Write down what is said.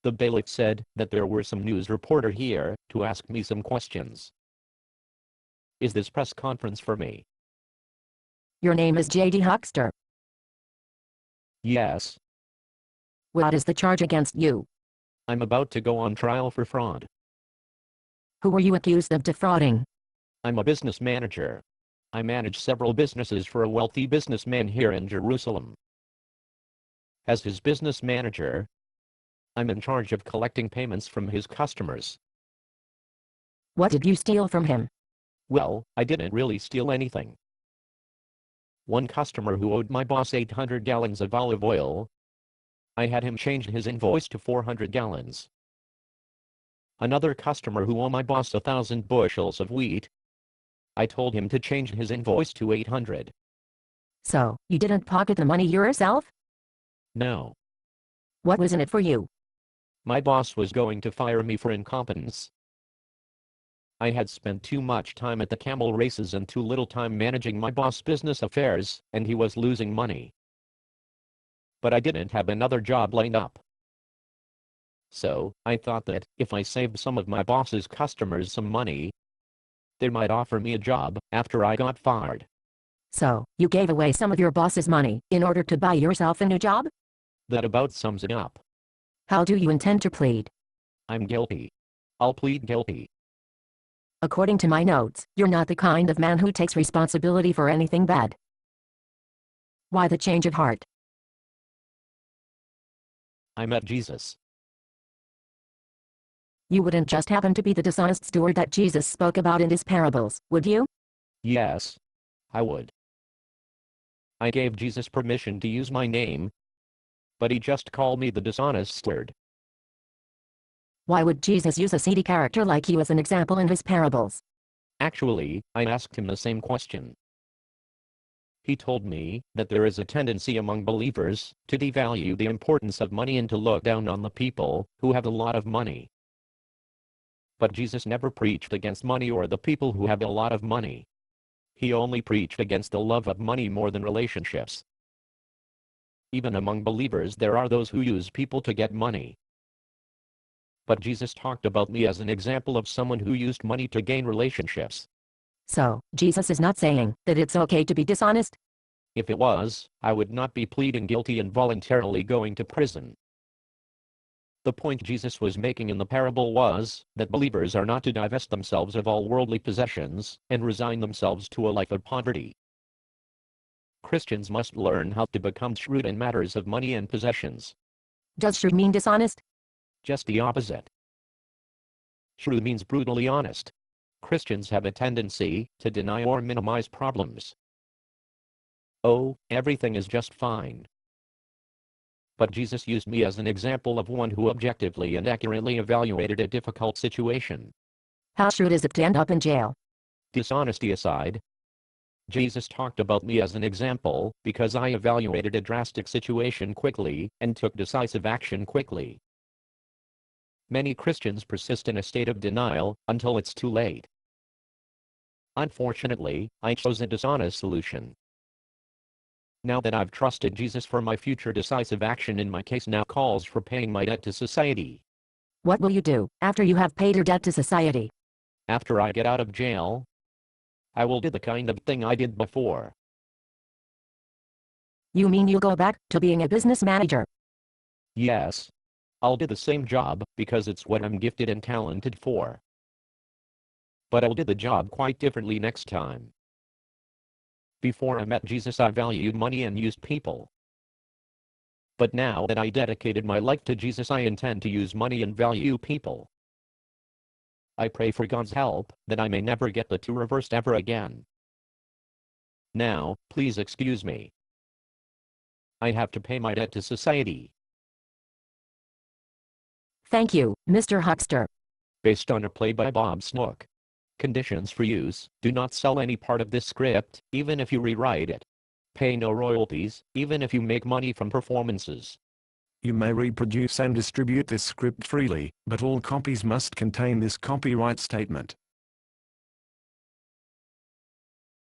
The bailiff said that there were some news reporter here to ask me some questions. Is this press conference for me? Your name is J.D. Huckster. Yes. What is the charge against you? I'm about to go on trial for fraud. Who were you accused of defrauding? I'm a business manager. I manage several businesses for a wealthy businessman here in Jerusalem. As his business manager, I'm in charge of collecting payments from his customers. What did you steal from him? Well, I didn't really steal anything. One customer who owed my boss 800 gallons of olive oil, I had him change his invoice to 400 gallons. Another customer who owed my boss 1,000 bushels of wheat, I told him to change his invoice to 800. So, you didn't pocket the money yourself? No. What was in it for you? My boss was going to fire me for incompetence. I had spent too much time at the camel races and too little time managing my boss' business affairs, and he was losing money. But I didn't have another job lined up. So, I thought that, if I saved some of my boss's customers some money, they might offer me a job after I got fired. So, you gave away some of your boss's money in order to buy yourself a new job? That about sums it up. How do you intend to plead? I'm guilty. I'll plead guilty. According to my notes, you're not the kind of man who takes responsibility for anything bad. Why the change of heart? I met Jesus. You wouldn't just happen to be the dishonest steward that Jesus spoke about in his parables, would you? Yes, I would. I gave Jesus permission to use my name, but he just called me the dishonest steward. Why would Jesus use a seedy character like you as an example in his parables? Actually, I asked him the same question. He told me that there is a tendency among believers to devalue the importance of money and to look down on the people who have a lot of money. But Jesus never preached against money or the people who have a lot of money. He only preached against the love of money more than relationships. Even among believers there are those who use people to get money. But Jesus talked about me as an example of someone who used money to gain relationships. So, Jesus is not saying that it's okay to be dishonest? If it was, I would not be pleading guilty and voluntarily going to prison. The point Jesus was making in the parable was that believers are not to divest themselves of all worldly possessions and resign themselves to a life of poverty. Christians must learn how to become shrewd in matters of money and possessions. Does shrewd mean dishonest? Just the opposite. Shrewd means brutally honest. Christians have a tendency to deny or minimize problems. Oh, everything is just fine. But Jesus used me as an example of one who objectively and accurately evaluated a difficult situation. How shrewd is it to end up in jail? Dishonesty aside, Jesus talked about me as an example because I evaluated a drastic situation quickly and took decisive action quickly. Many Christians persist in a state of denial until it's too late. Unfortunately, I chose a dishonest solution. Now that I've trusted Jesus for my future, decisive action in my case now calls for paying my debt to society. What will you do after you have paid your debt to society? After I get out of jail, I will do the kind of thing I did before. You mean you'll go back to being a business manager? Yes. I'll do the same job because it's what I'm gifted and talented for. But I'll do the job quite differently next time. Before I met Jesus, I valued money and used people. But now that I dedicated my life to Jesus, I intend to use money and value people. I pray for God's help that I may never get the two reversed ever again. Now, please excuse me. I have to pay my debt to society. Thank you, Mr. Huckster. Based on a play by Bob Snook. Conditions for use: do not sell any part of this script, even if you rewrite it. Pay no royalties, even if you make money from performances. You may reproduce and distribute this script freely, but all copies must contain this copyright statement.